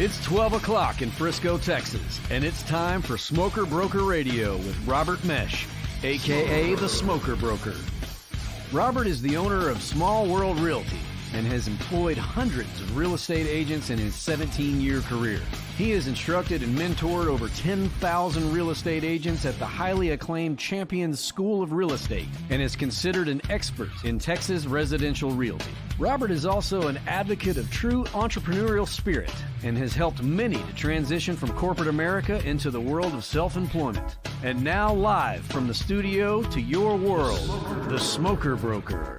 It's 12 o'clock in Frisco, Texas, and it's time for Smoker Broker Radio with Robert Mesh, a.k.a. the Smoker Broker. Robert is the owner of Small World Realty and has employed hundreds of real estate agents in his 17-year career. He has instructed and mentored over 10,000 real estate agents at the highly acclaimed Champions School of Real Estate and is considered an expert in Texas residential realty. Robert is also an advocate of true entrepreneurial spirit and has helped many to transition from corporate America into the world of self-employment. And now live from the studio to your world, the Smoker Broker.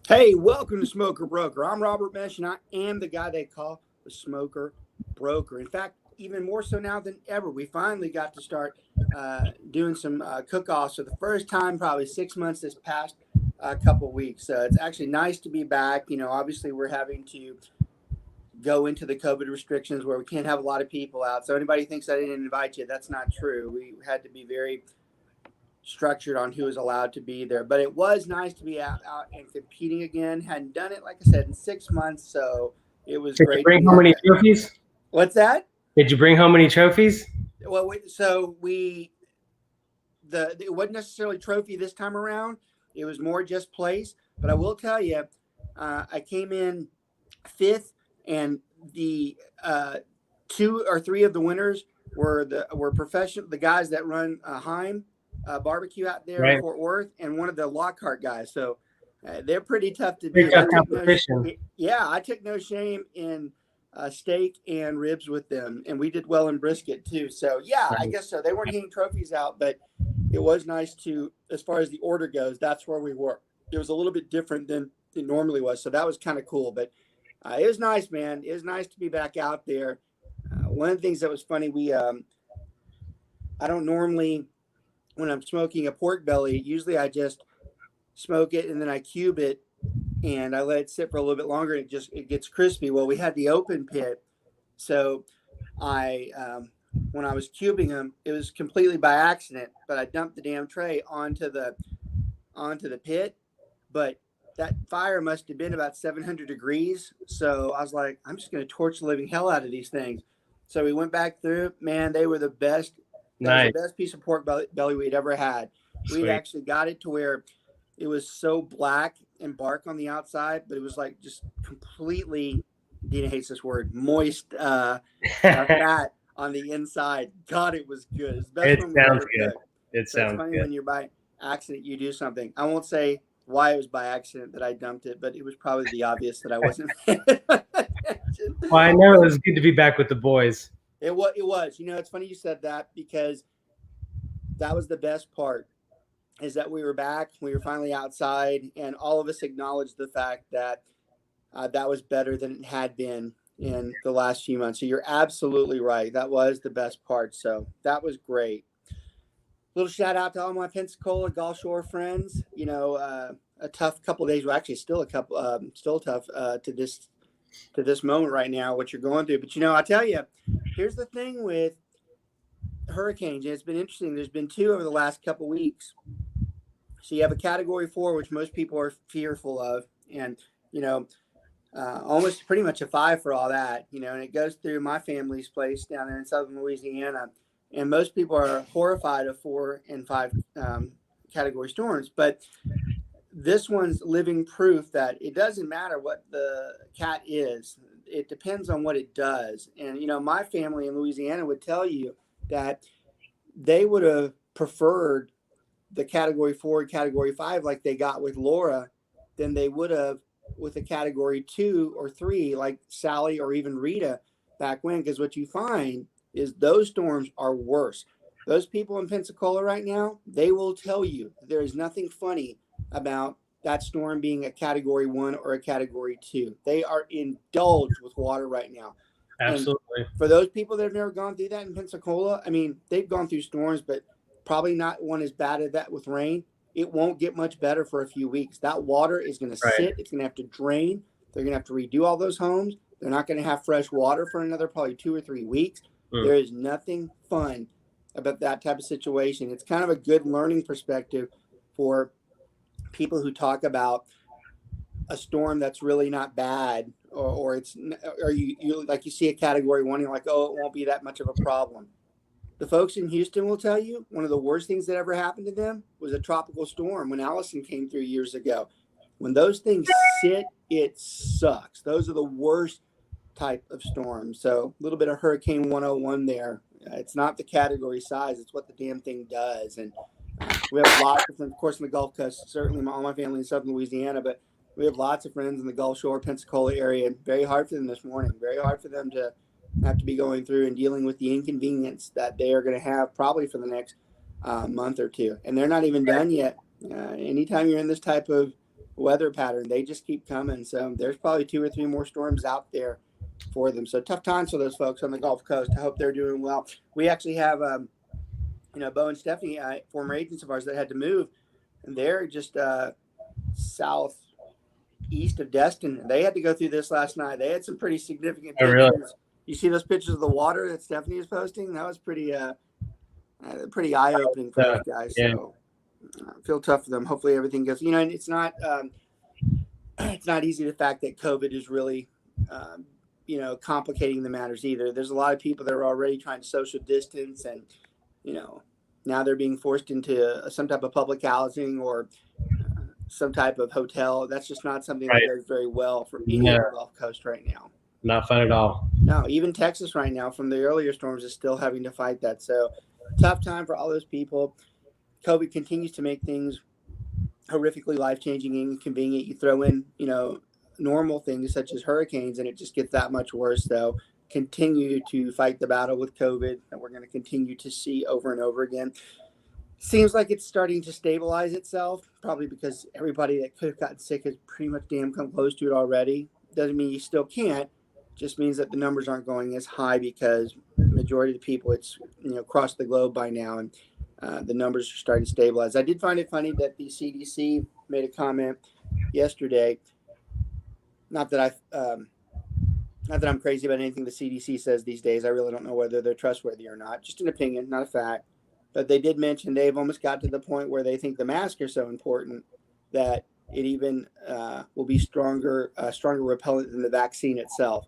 Hey, welcome to Smoker Broker. I'm Robert Mesh, and I am the guy they call the Smoker Broker. In fact, even more so now than ever, we finally got to start doing some cook-offs for the first time, probably 6 months this past couple weeks. So it's actually nice to be back. You know, obviously we're having to go into the COVID restrictions where we can't have a lot of people out. So anybody thinks I didn't invite you, that's not true. We had to be very structured on who was allowed to be there, but it was nice to be out and competing again. Hadn't done it, like I said, in 6 months, so it was great. Did you bring home any trophies? What's that? Did you bring home any trophies? Well, it wasn't necessarily trophy this time around. It was more just place. But I will tell you, I came in 5th, and the 2 or 3 of the winners were professional, the guys that run Heim barbecue out there in Fort Worth, and one of the Lockhart guys. So they're pretty tough to beat. I took no shame in steak and ribs with them, and we did well in brisket too. So I guess so. They weren't handing trophies out, but it was nice to, as far as the order goes, that's where we were. It was a little bit different than it normally was, so that was kind of cool. But it was nice, man. It was nice to be back out there. One of the things that was funny, I don't normally, when I'm smoking a pork belly, usually I just smoke it and then I cube it and I let it sit for a little bit longer and it gets crispy. Well, we had the open pit. So when I was cubing them, it was completely by accident, but I dumped the damn tray onto the pit, but that fire must have been about 700 degrees. So I was like, I'm just going to torch the living hell out of these things. So we went back through, man, they were the best. That was the best piece of pork belly we'd ever had. We actually got it to where it was so black and bark on the outside, but it was like just completely, Dina hates this word, moist fat on the inside. God, it was good. It sounds good. It sounds funny good. When you're by accident, you do something. I won't say why it was by accident that I dumped it, but it was probably the obvious that I wasn't. Well, I know it was good to be back with the boys. It was. You know, it's funny you said that, because that was the best part, is that we were back. We were finally outside, and all of us acknowledged the fact that that was better than it had been in the last few months. So you're absolutely right. That was the best part. So that was great. Little shout out to all my Pensacola Gulf Shore friends. You know, a tough couple of days. Well, actually, still tough to this moment right now, what you're going through. But, you know, I tell you, here's the thing with hurricanes. And it's been interesting. There's been 2 over the last couple of weeks. So you have a category 4, which most people are fearful of. And, you know, almost pretty much a 5 for all that, you know, and it goes through my family's place down there in southern Louisiana. And most people are horrified of 4 and 5 category storms. But this one's living proof that it doesn't matter what the cat is. It depends on what it does. And, you know, my family in Louisiana would tell you that they would have preferred the category 4 and category 5 like they got with Laura than they would have with a category 2 or 3 like Sally or even Rita back when. Because what you find is those storms are worse. Those people in Pensacola right now, they will tell you there is nothing funny about that storm being a category 1 or a category 2. They are indulged with water right now. Absolutely. And for those people that have never gone through that in Pensacola, I mean, they've gone through storms, but probably not one as bad as that with rain. It won't get much better for a few weeks. That water is going to sit. It's going to have to drain. They're going to have to redo all those homes. They're not going to have fresh water for another probably 2 or 3 weeks. There is nothing fun about that type of situation. It's kind of a good learning perspective for people who talk about a storm that's really not bad or you like you see a category 1, you're like, oh, it won't be that much of a problem. The folks in Houston will tell you one of the worst things that ever happened to them was a tropical storm when Allison came through years ago. When those things sit, it sucks. Those are the worst type of storm. So a little bit of Hurricane 101 there. It's not the category size, it's what the damn thing does. And we have lots of friends, of course, in the Gulf Coast, certainly all my family in southern Louisiana, but we have lots of friends in the Gulf Shore, Pensacola area. Very hard for them this morning. Very hard for them to have to be going through and dealing with the inconvenience that they are going to have probably for the next month or two. And they're not even done yet. Anytime you're in this type of weather pattern, they just keep coming. So there's probably 2 or 3 more storms out there for them. So tough times for those folks on the Gulf Coast. I hope they're doing well. We actually have, Bo and Stephanie, former agents of ours that had to move, and they're just southeast of Destin. They had to go through this last night. They had some pretty significant pictures. Oh, really? You see those pictures of the water that Stephanie is posting? That was pretty eye-opening for those guys. Yeah. So I feel tough for them. Hopefully everything goes, and it's not easy, the fact that COVID is really, complicating the matters either. There's a lot of people that are already trying to social distance, and, now they're being forced into some type of public housing or some type of hotel. That's just not something that goes very well for any of the Gulf Coast right now. Not fun at all. No, even Texas right now from the earlier storms is still having to fight that. So tough time for all those people. COVID continues to make things horrifically life-changing and inconvenient. You throw in, normal things such as hurricanes, and it just gets that much worse. So continue to fight the battle with COVID that we're going to continue to see over and over again. Seems like it's starting to stabilize itself, probably because everybody that could have gotten sick has pretty much come close to it already. Doesn't mean you still can't. Just means that the numbers aren't going as high because majority of the people, it's across the globe by now, and the numbers are starting to stabilize. I did find it funny that the CDC made a comment yesterday. Not that I'm crazy about anything the CDC says these days. I really don't know whether they're trustworthy or not. Just an opinion, not a fact. But they did mention they've almost got to the point where they think the mask are so important that it even will be stronger repellent than the vaccine itself.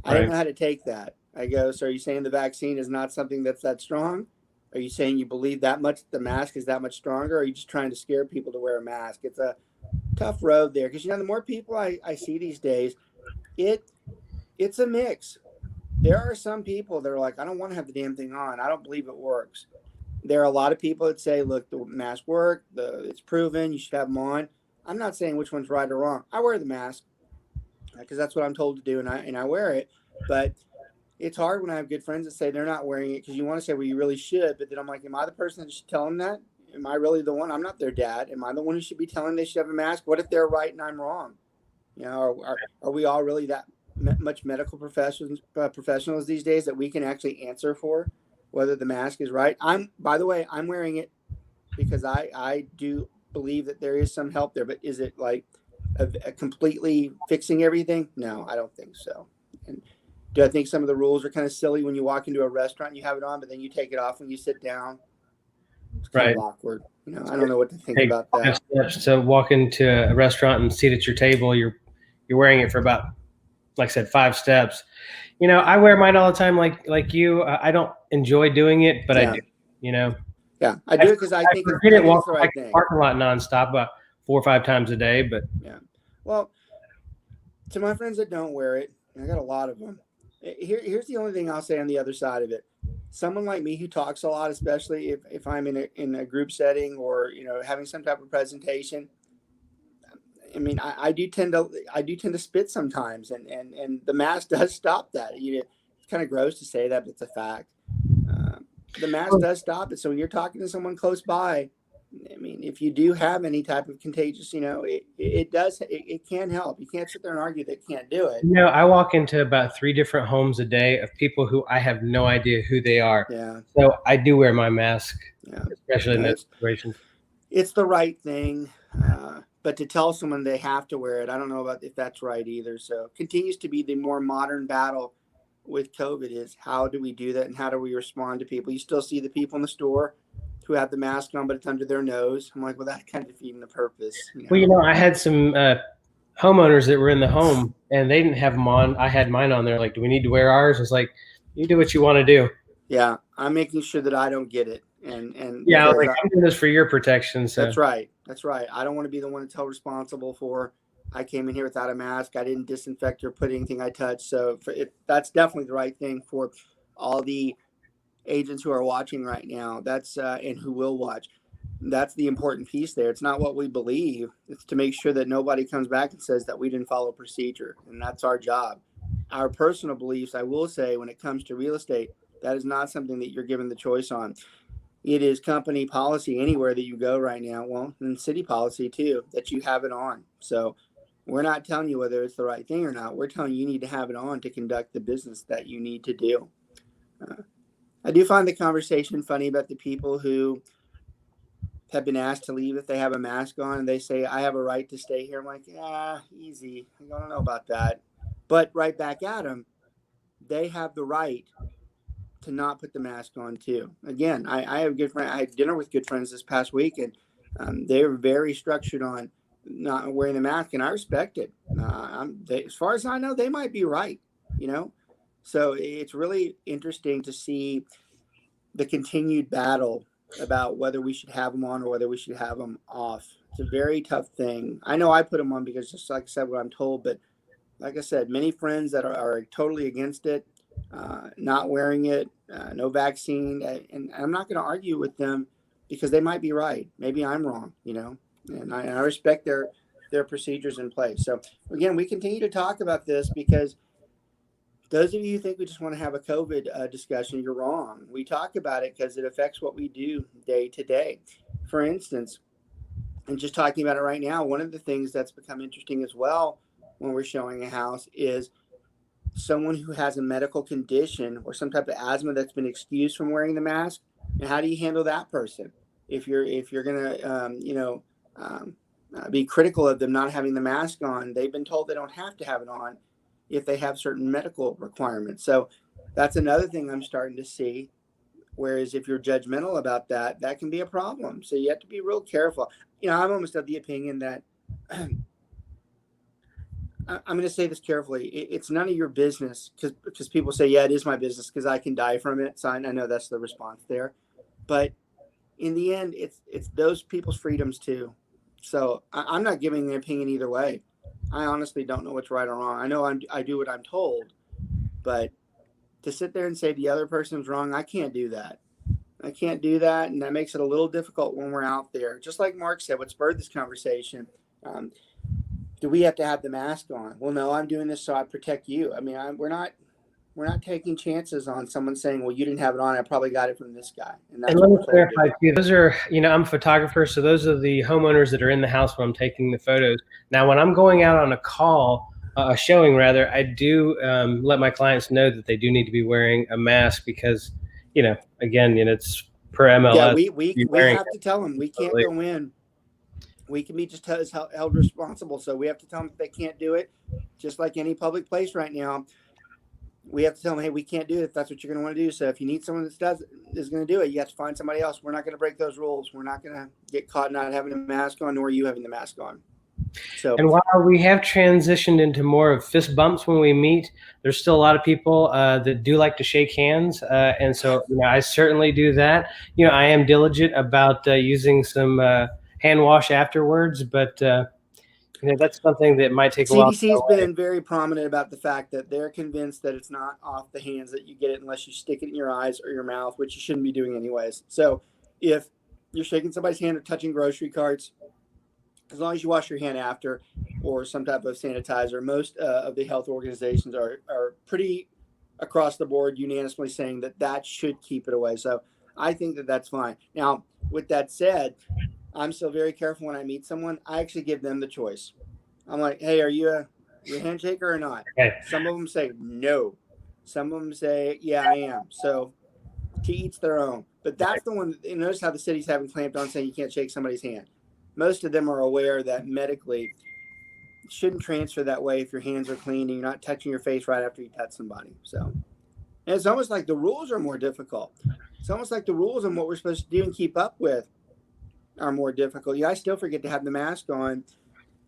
I don't know how to take that. I go, so are you saying the vaccine is not something that's that strong? Are you saying you believe that much the mask is that much stronger? Or are you just trying to scare people to wear a mask? It's a tough road there because, the more people I see these days, it's a mix. There are some people that are like, I don't want to have the damn thing on. I don't believe it works. There are a lot of people that say, look, the mask work. It's proven. You should have them on. I'm not saying which one's right or wrong. I wear the mask because that's what I'm told to do, and I wear it. But it's hard when I have good friends that say they're not wearing it because you want to say, well, you really should. But then I'm like, am I the person that should tell them that? Am I really the one? I'm not their dad. Am I the one who should be telling them they should have a mask? What if they're right and I'm wrong? Are we all really that much medical professionals these days that we can actually answer for whether the mask is right? By the way, I'm wearing it because I do believe that there is some help there, but is it like a completely fixing everything? No, I don't think so. And do I think some of the rules are kind of silly when you walk into a restaurant and you have it on, but then you take it off when you sit down? It's kind of awkward. I don't know what to think about that. Steps to walk into a restaurant and sit at your table. You're wearing it for about, like I said, 5 steps. I wear mine all the time, like you. I don't enjoy doing it, but I do. Yeah, I do it because I think it's walk the right thing. Parking lot nonstop about 4 or 5 times a day. But yeah, well, to my friends that don't wear it, I got a lot of them. Here's the only thing I'll say on the other side of it. Someone like me who talks a lot, especially if I'm in a group setting or having some type of presentation. I mean, I do tend to spit sometimes, and the mask does stop that. It's kind of gross to say that, but it's a fact. The mask does stop it. So when you're talking to someone close by, I mean, if you do have any type of contagious, it can help. You can't sit there and argue that it can't do it. I walk into about 3 different homes a day of people who I have no idea who they are. Yeah. So I do wear my mask, especially in that situation. It's the right thing. But to tell someone they have to wear it, I don't know about if that's right either. So it continues to be the more modern battle with COVID is how do we do that and how do we respond to people? You still see the people in the store who have the mask on, but it's under their nose. I'm like, well, that's kind of defeating the purpose. Well, I had some homeowners that were in the home and they didn't have them on. I had mine on there. Like, do we need to wear ours? It's like, you do what you want to do. Yeah, I'm making sure that I don't get it, and Yeah, I was because like, I'm doing this for your protection. So that's right. That's right. I don't want to be the one that's held responsible for. I came in here without a mask. I didn't disinfect or put anything I touched. So that's definitely the right thing for all the agents who are watching right now. That's and who will watch. That's the important piece there. It's not what we believe. It's to make sure that nobody comes back and says that we didn't follow procedure, and that's our job. Our personal beliefs, I will say, when it comes to real estate, that is not something that you're given the choice on. It is company policy anywhere that you go right now. Well, and city policy too, that you have it on. So we're not telling you whether it's the right thing or not. We're telling you need to have it on to conduct the business that you need to do. I do find the conversation funny about the people who have been asked to leave if they have a mask on and they say, I have a right to stay here. I'm like, yeah, easy. I don't know about that. But right back at them, they have the right to not put the mask on too. Again, I have a good friend. I had dinner with good friends this past week, and they were very structured on not wearing the mask, and I respect it. As far as I know, they might be right. So it's really interesting to see the continued battle about whether we should have them on or whether we should have them off. It's a very tough thing. I know I put them on because, just like I said, what I'm told, but like I said, many friends that are totally against it, not wearing it, no vaccine, and I'm not going to argue with them because they might be right. Maybe I'm wrong, and I respect their procedures in place. So again, we continue to talk about this because those of you who think we just want to have a COVID discussion, you're wrong. We talk about it because it affects what we do day to day. For instance, and just talking about it right now, one of the things that's become interesting as well when we're showing a house is someone who has a medical condition or some type of asthma that's been excused from wearing the mask. And how do you handle that person? If you're going to, be critical of them not having the mask on, they've been told they don't have to have it on if they have certain medical requirements. So that's another thing I'm starting to see. Whereas if you're judgmental about that, that can be a problem. So you have to be real careful. I'm almost of the opinion that I'm going to say this carefully. It's none of your business because people say, yeah, it is my business because I can die from it. So I know that's the response there. But in the end, it's those people's freedoms too. So I'm not giving an opinion either way. I honestly don't know what's right or wrong. I know I do what I'm told, but to sit there and say the other person's wrong, I can't do that. I can't do that, and that makes it a little difficult when we're out there. Just like Mark said, what spurred this conversation, do we have to have the mask on? Well, no, I'm doing this so I protect you. I mean, we're not taking chances on someone saying, well, you didn't have it on. I probably got it from this guy. And let me clarify too, those are, I'm a photographer, so those are the homeowners that are in the house when I'm taking the photos. Now, when I'm going out on a call, a showing rather, I do let my clients know that they do need to be wearing a mask because, again, it's per MLS. Yeah, we have to tell them we can't go in. We can be just held responsible. So we have to tell them if they can't do it, just like any public place right now. We have to tell them, hey, we can't do it if that's what you're going to want to do. So if you need someone that is going to do it, you have to find somebody else. We're not going to break those rules. We're not going to get caught not having a mask on, nor you having the mask on. So, and while we have transitioned into more of fist bumps when we meet, there's still a lot of people that do like to shake hands. And so I certainly do that. I am diligent about using some hand wash afterwards, but that's something that might take a while. CDC has been very prominent about the fact that they're convinced that it's not off the hands that you get it unless you stick it in your eyes or your mouth, which you shouldn't be doing anyways. So if you're shaking somebody's hand or touching grocery carts, as long as you wash your hand after or some type of sanitizer, most of the health organizations are pretty across the board unanimously saying that should keep it away. So I think that that's fine. Now, with that said, I'm still very careful when I meet someone. I actually give them the choice. I'm like, hey, are you a handshaker or not? Okay. Some of them say no. Some of them say, yeah, I am. So to each their own. But that's the one. Notice how the city's having clamped on saying you can't shake somebody's hand. Most of them are aware that medically it shouldn't transfer that way if your hands are clean and you're not touching your face right after you touch somebody. So, and it's almost like the rules are more difficult. It's almost like the rules on what we're supposed to do and keep up with are more difficult. Yeah, I still forget to have the mask on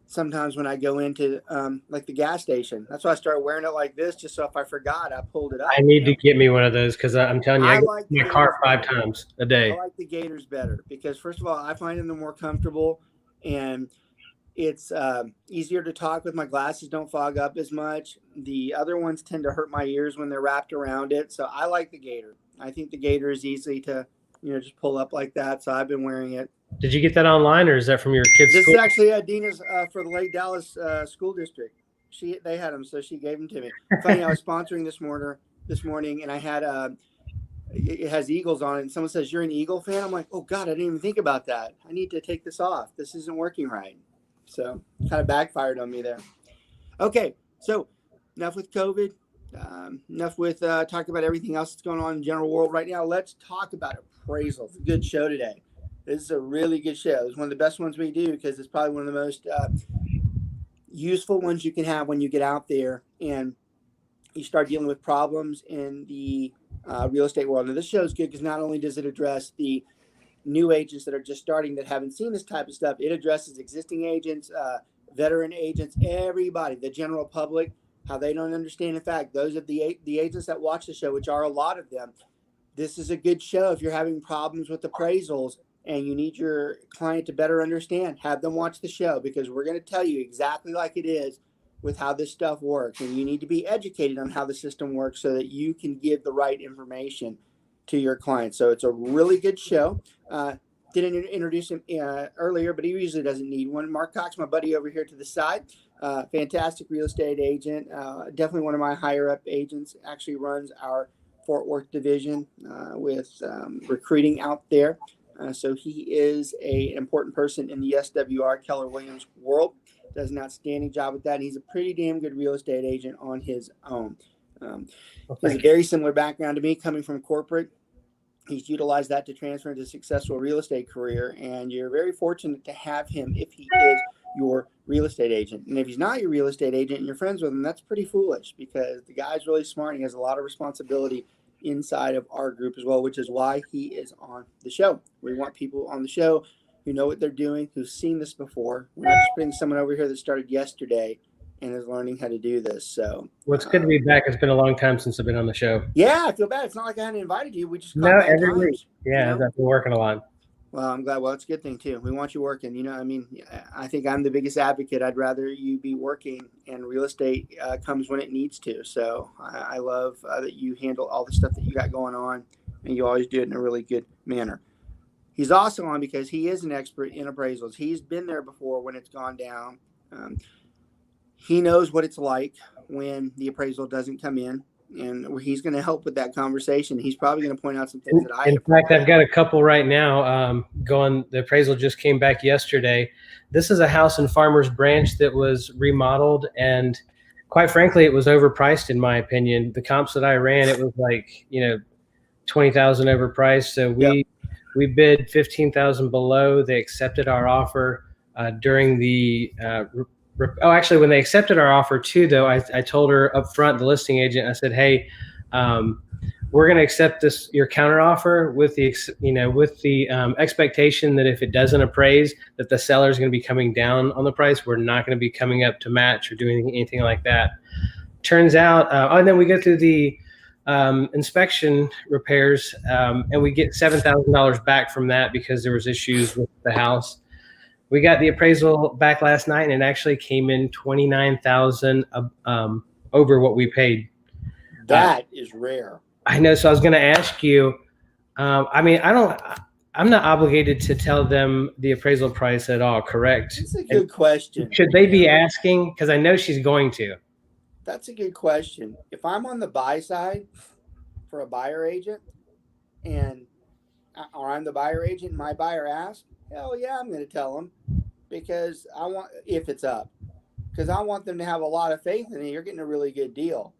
sometimes when I go into like the gas station. That's why I started wearing it like this, just so if I forgot, I pulled it up. I need to get me one of those because I'm telling you, I go like to my car 5 times a day. I like the Gators better because, first of all, I find them more comfortable, and it's easier to talk with. My glasses don't fog up as much. The other ones tend to hurt my ears when they're wrapped around it. So I like the Gator. I think the Gator is easy to, just pull up like that. So I've been wearing it. Did you get that online, or is that from your kids' This school? is actually Dina's for the Lake Dallas School District. They had them, so she gave them to me. Funny, I was sponsoring this morning, and I had it has Eagles on it, and someone says, "You're an Eagle fan?" I'm like, "Oh God, I didn't even think about that. I need to take this off. This isn't working right." So kind of backfired on me there. Okay, so enough with COVID. Enough with talking about everything else that's going on in the general world right now. Let's talk about appraisals. Good show today. This is a really good show. It's one of the best ones we do because it's probably one of the most useful ones you can have when you get out there and you start dealing with problems in the real estate world. Now, this show is good because not only does it address the new agents that are just starting that haven't seen this type of stuff, it addresses existing agents, veteran agents, everybody, the general public, how they don't understand. In fact, those of the agents that watch the show, which are a lot of them, this is a good show. If you're having problems with appraisals and you need your client to better understand, have them watch the show because we're going to tell you exactly like it is with how this stuff works. And you need to be educated on how the system works so that you can give the right information to your clients. So it's a really good show. Didn't introduce him earlier, but he usually doesn't need one. Mark Cox, my buddy over here to the side, fantastic real estate agent, definitely one of my higher up agents, actually runs our Fort Worth division with recruiting out there. So he is an important person in the SWR Keller Williams world, does an outstanding job with that. And he's a pretty damn good real estate agent on his own. He has a very similar background to me, coming from corporate. He's utilized that to transfer into a successful real estate career, and you're very fortunate to have him if he is your real estate agent. And if he's not your real estate agent and you're friends with him, that's pretty foolish because the guy's really smart and he has a lot of responsibility inside of our group as well, which is why he is on the show. We want people on the show who know what they're doing, who've seen this before. We're not just putting someone over here that started yesterday and is learning how to do this. So, well, it's good to be back. It's been a long time since I've been on the show. Yeah, I feel bad. It's not like I hadn't invited you. We just no every week. Yeah, I've been working a lot. Well, I'm glad. Well, it's a good thing too. We want you working. I mean, I think I'm the biggest advocate. I'd rather you be working, and real estate comes when it needs to. So I love that you handle all the stuff that you got going on, and you always do it in a really good manner. He's also on because he is an expert in appraisals. He's been there before when it's gone down. He knows what it's like when the appraisal doesn't come in, and he's going to help with that conversation. He's probably going to point out some things that I. In fact, I've got a couple right now going. The appraisal just came back yesterday. This is a house in Farmers Branch that was remodeled, and quite frankly, it was overpriced in my opinion. The comps that I ran, it was like $20,000 overpriced. So we bid $15,000 below. They accepted our offer during the. Actually, when they accepted our offer too, though, I told her up front, the listing agent, I said, "Hey, we're going to accept your counter offer with the expectation that if it doesn't appraise, that the seller is going to be coming down on the price. We're not going to be coming up to match or doing anything like that." Turns out, and then we go through the inspection repairs, and we get $7,000 back from that because there was issues with the house. We got the appraisal back last night, and it actually came in $29,000 over what we paid. That is rare. I know. So I was going to ask you. I'm not obligated to tell them the appraisal price at all. Correct? That's a good question. Should they be asking? Because I know she's going to. That's a good question. If I'm on the buy side for a buyer agent, or I'm the buyer agent, and my buyer asks, hell yeah, I'm going to tell them because if it's up, because I want them to have a lot of faith in it. You're getting a really good deal.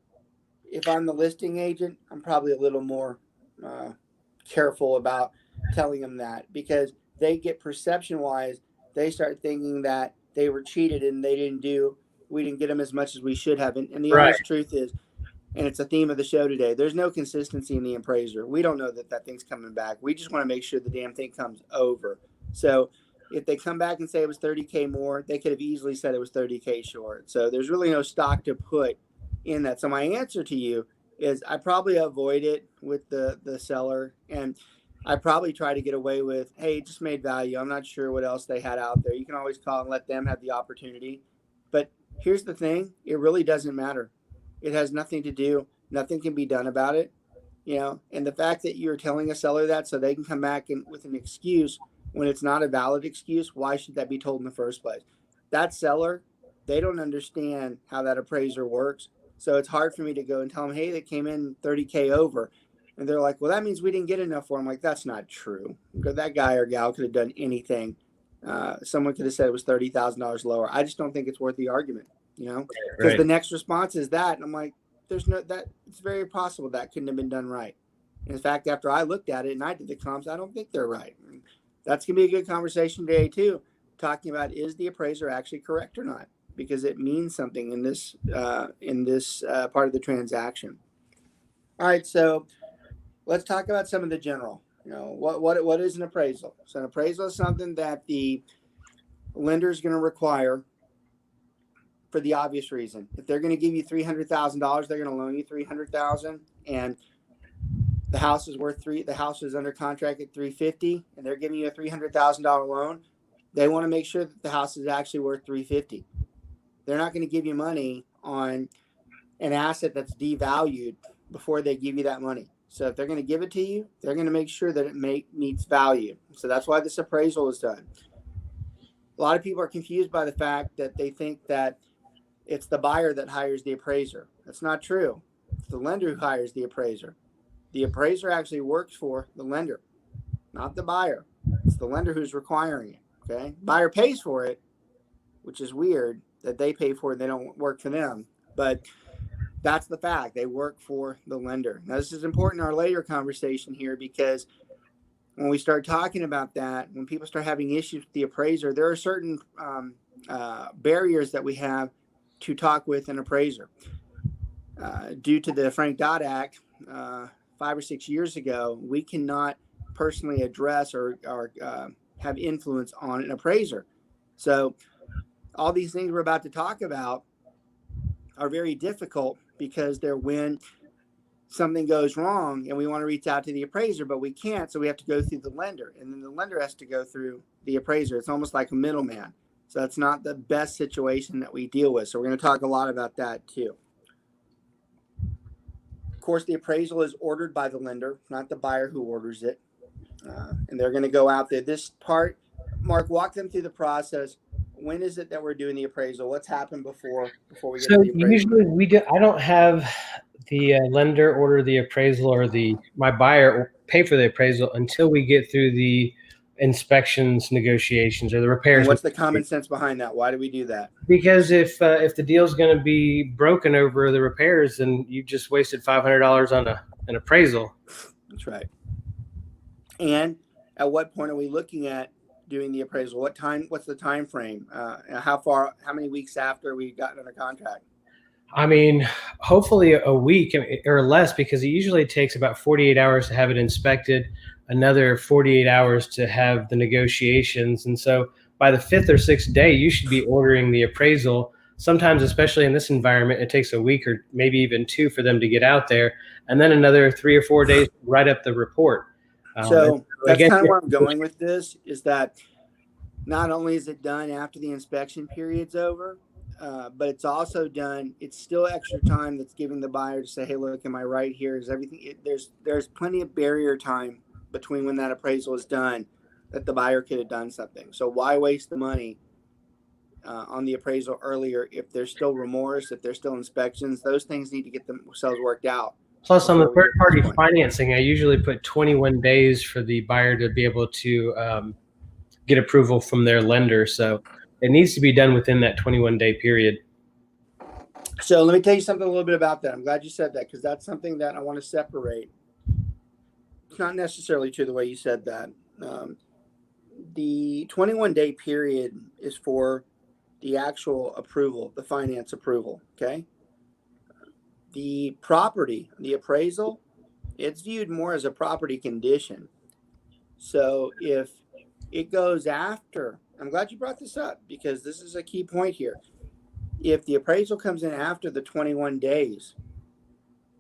If I'm the listing agent, I'm probably a little more careful about telling them that because they get perception-wise, they start thinking that they were cheated and we didn't get them as much as we should have. And the honest truth is, and it's a theme of the show today, there's no consistency in the appraiser. We don't know that thing's coming back. We just want to make sure the damn thing comes over. So if they come back and say it was 30K more, they could have easily said it was 30K short. So there's really no stock to put in that. So my answer to you is I probably avoid it with the seller, and I probably try to get away with, hey, just made value. I'm not sure what else they had out there. You can always call and let them have the opportunity. But here's the thing, it really doesn't matter. It has nothing to do, nothing can be done about it. And the fact that you're telling a seller that so they can come back and with an excuse when it's not a valid excuse, why should that be told in the first place? That seller, they don't understand how that appraiser works. So it's hard for me to go and tell them, hey, they came in 30K over. And they're like, well, that means we didn't get enough for them. Like, that's not true. That guy or gal could have done anything. Someone could have said it was $30,000 lower. I just don't think it's worth the argument, because Right. the next response is that. And I'm like, it's very possible that couldn't have been done right. In fact, after I looked at it and I did the comps, I don't think they're right. That's going to be a good conversation today too, talking about, is the appraiser actually correct or not? Because it means something in this part of the transaction. All right, so let's talk about some of the general. What is an appraisal? So an appraisal is something that the lender is going to require for the obvious reason. If they're going to give you $300,000, they're going to loan you $300,000, and the house is the house is under contract at $350,000, and they're giving you a $300,000 loan. They want to make sure that the house is actually worth $350,000. They're not going to give you money on an asset that's devalued before they give you that money. So if they're going to give it to you, they're going to make sure that it meets value. So that's why this appraisal is done. A lot of people are confused by the fact that they think that it's the buyer that hires the appraiser. That's not true. It's the lender who hires the appraiser. The appraiser actually works for the lender, not the buyer. It's the lender who's requiring it. Okay, buyer pays for it, which is weird that they pay for it. They don't work for them, but that's the fact. They work for the lender. Now, this is important in our later conversation here, because when we start talking about that, when people start having issues with the appraiser, there are certain barriers that we have to talk with an appraiser. Due to the Frank Dodd Act 5 or 6 years ago, we cannot personally address or have influence on an appraiser. So all these things we're about to talk about are very difficult, because they're when something goes wrong and we want to reach out to the appraiser, but we can't. So we have to go through the lender, and then the lender has to go through the appraiser. It's almost like a middleman. So that's not the best situation that we deal with. So we're going to talk a lot about that too. Of course, the appraisal is ordered by the lender, not the buyer who orders it. And they're going to go out there. This part, Mark, walk them through the process. When is it that we're doing the appraisal? What's happened before we get to the appraisal? Usually I don't have the lender order the appraisal, or my buyer pay for the appraisal until we get through the inspections negotiations or the repairs. And what's the common sense behind that? Why do we do that? Because if the deal's going to be broken over the repairs, then you just wasted $500 on an appraisal. That's right. And at what point are we looking at doing the appraisal? What's the time frame? How many weeks after we got under contract? I mean, hopefully a week or less, because it usually takes about 48 hours to have it inspected, another 48 hours to have the negotiations. And so by the 5th or 6th day, you should be ordering the appraisal. Sometimes, especially in this environment, it takes a week or maybe even 2 for them to get out there, and then another 3 or 4 days to write up the report. So that's kind of where I'm going with this, is that not only is it done after the inspection period's over, but it's also done, it's still extra time that's giving the buyer to say, hey, look, am I right here? Is everything, there's plenty of barrier time between when that appraisal is done that the buyer could have done something. So why waste the money on the appraisal earlier if there's still remorse, if there's still inspections? Those things need to get themselves worked out. Plus, on the third-party financing, I usually put 21 days for the buyer to be able to get approval from their lender. So it needs to be done within that 21-day period. So let me tell you something a little bit about that. I'm glad you said that, because that's something that I want to separate. It's not necessarily true the way you said that. The 21-day period is for the actual approval, the finance approval, okay? The property, the appraisal, it's viewed more as a property condition. So if it goes after. I'm glad you brought this up because this is a key point here. If the appraisal comes in after the 21 days,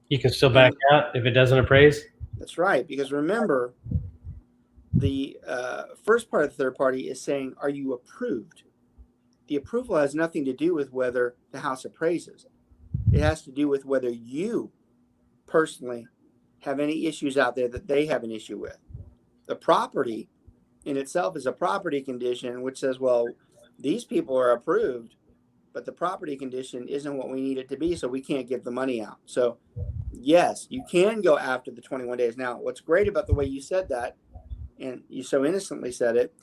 You can still back out if it doesn't appraise. That's right. Because remember, the first part of the third party is saying, are you approved? The approval has nothing to do with whether the house appraises. It has to do with whether you personally have any issues out there that they have an issue with. The property in itself is a property condition, which says, well, these people are approved, but the property condition isn't what we need it to be, so we can't give the money out. So, yes, you can go after the 21 days. Now, what's great about the way you said that, and you so innocently said it,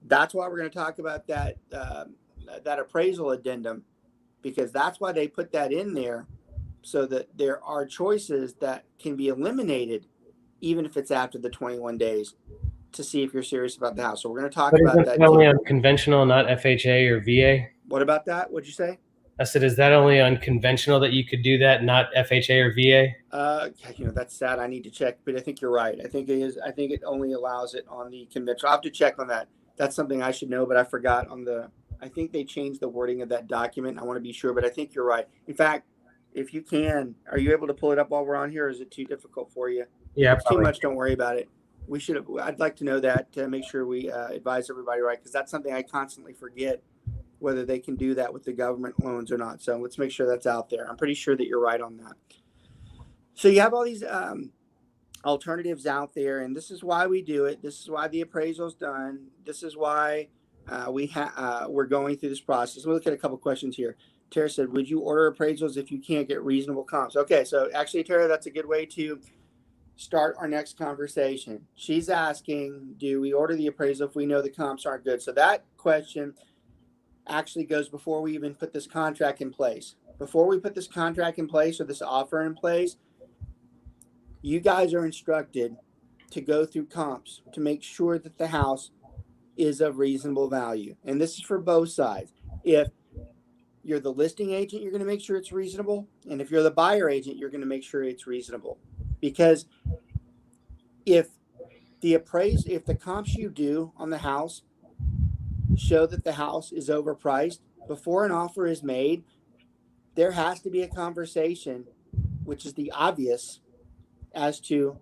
that's why we're going to talk about that appraisal addendum, because that's why they put that in there, so that there are choices that can be eliminated even if it's after the 21 days to see if you're serious about the house. So we're going to talk about that. Only on conventional, not FHA or VA? What about that? What'd you say? I said, is that only on conventional that you could do that, not FHA or VA? That's sad. I need to check, but I think you're right. I think it is. I think it only allows it on the conventional. I'll have to check on that. That's something I should know, but I forgot I think they changed the wording of that document. I want to be sure, but I think you're right. In fact, if you can, are you able to pull it up while we're on here, or is it too difficult for you? Yeah, if it's too much, don't worry about it. I'd like to know that to make sure we advise everybody right, because that's something I constantly forget, whether they can do that with the government loans or not. So let's make sure that's out there. I'm pretty sure that you're right on that. So you have all these alternatives out there, and this is why we do it. This is why the appraisal's done. This is why we're going through this process. We'll look at a couple questions here. Tara said, would you order appraisals if you can't get reasonable comps? Okay, so actually, Tara, that's a good way to start our next conversation. She's asking, do we order the appraisal if we know the comps aren't good? So that question actually goes before we even put this contract in place. Before we put this contract in place or this offer in place, you guys are instructed to go through comps to make sure that the house is of reasonable value. And this is for both sides. If you're the listing agent, you're going to make sure it's reasonable. And if you're the buyer agent, you're going to make sure it's reasonable. Because if the comps you do on the house show that the house is overpriced, before an offer is made, there has to be a conversation, which is the obvious, as to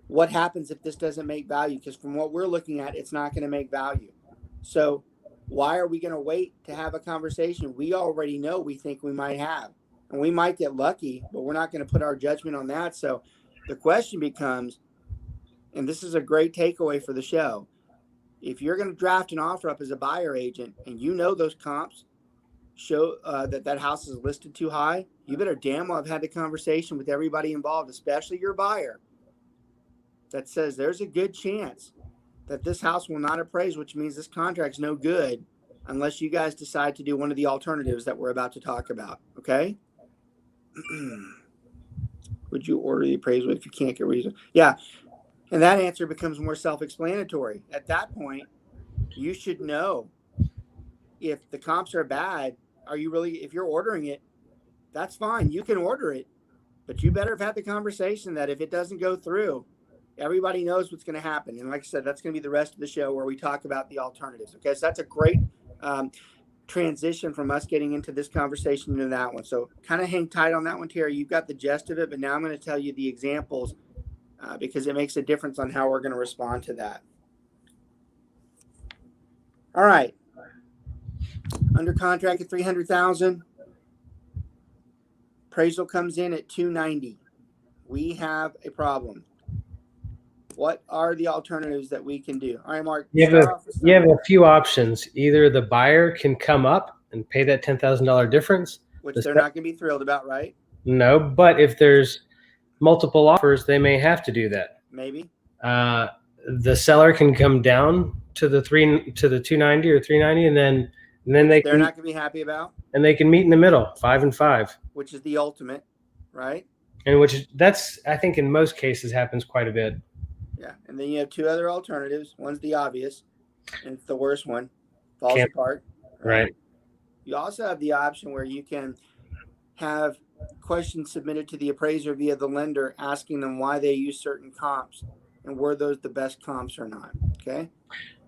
what happens if this doesn't make value. Because from what we're looking at, it's not going to make value. So why are we going to wait to have a conversation we already know we think we might have? And we might get lucky, but we're not going to put our judgment on that. So the question becomes, and this is a great takeaway for the show, if you're going to draft an offer up as a buyer agent and you know those comps show that house is listed too high, you better damn well have had the conversation with everybody involved, especially your buyer, that says there's a good chance that this house will not appraise, which means this contract's no good unless you guys decide to do one of the alternatives that we're about to talk about. Okay? Would you order the appraisal if you can't get reason? Yeah. And that answer becomes more self-explanatory. At that point, you should know if the comps are bad. If you're ordering it, that's fine. You can order it, but you better have had the conversation that if it doesn't go through, everybody knows what's going to happen. And like I said, that's going to be the rest of the show where we talk about the alternatives. Okay. So that's a great transition from us getting into this conversation into that one. So kind of hang tight on that one, Terry. You've got the gist of it, but now I'm going to tell you the examples because it makes a difference on how we're going to respond to that. All right. Under contract at $300,000. Appraisal comes in at $290,000. We have a problem. What are the alternatives that we can do? All right, Mark. You have a few options. Either the buyer can come up and pay that $10,000 difference, which they're not going to be thrilled about, right? No, but if there's multiple offers, they may have to do that. Maybe. The seller can come down to the 290 or 390, and then they're not going to be happy about. And they can meet in the middle, 5 and 5, which is the ultimate, right? And that's I think in most cases happens quite a bit. Yeah, and then you have two other alternatives. One's the obvious, and it's the worst one. Falls apart. Right. You also have the option where you can have questions submitted to the appraiser via the lender asking them why they use certain comps. and were those the best comps or not. Okay.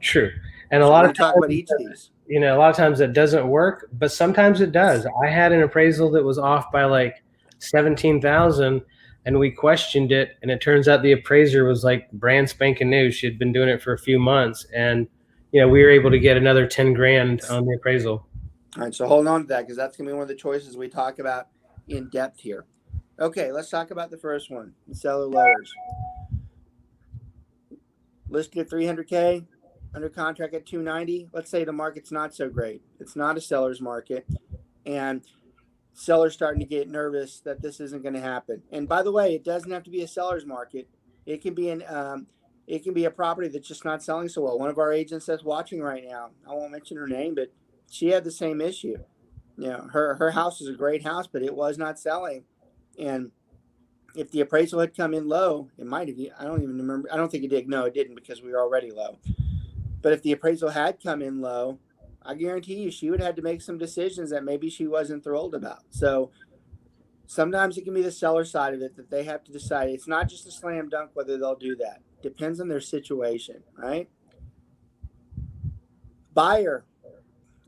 True. And So a lot we of talk times, about each of these. a lot of times it doesn't work, but sometimes it does. I had an appraisal that was off by like 17,000, and we questioned it, and it turns out the appraiser was like brand spanking new. She had been doing it for a few months, and we were able to get another 10 grand on the appraisal. All right, so hold on to that because that's going to be one of the choices we talk about in depth here. Okay, let's talk about the first one, the seller lowers. Listed at 300K, under contract at 290. Let's say the market's not so great. It's not a seller's market, and sellers starting to get nervous that this isn't going to happen. And by the way, it doesn't have to be a seller's market. It can be a property that's just not selling so well. One of our agents that's watching right now, I won't mention her name, but she had the same issue. Her house is a great house, but it was not selling. And if the appraisal had come in low, it might have. I don't even remember. I don't think it did. No, it didn't because we were already low. But if the appraisal had come in low, I guarantee you she would have had to make some decisions that maybe she wasn't thrilled about. So sometimes it can be the seller side of it that they have to decide. It's not just a slam dunk whether they'll do that. Depends on their situation, right? Buyer,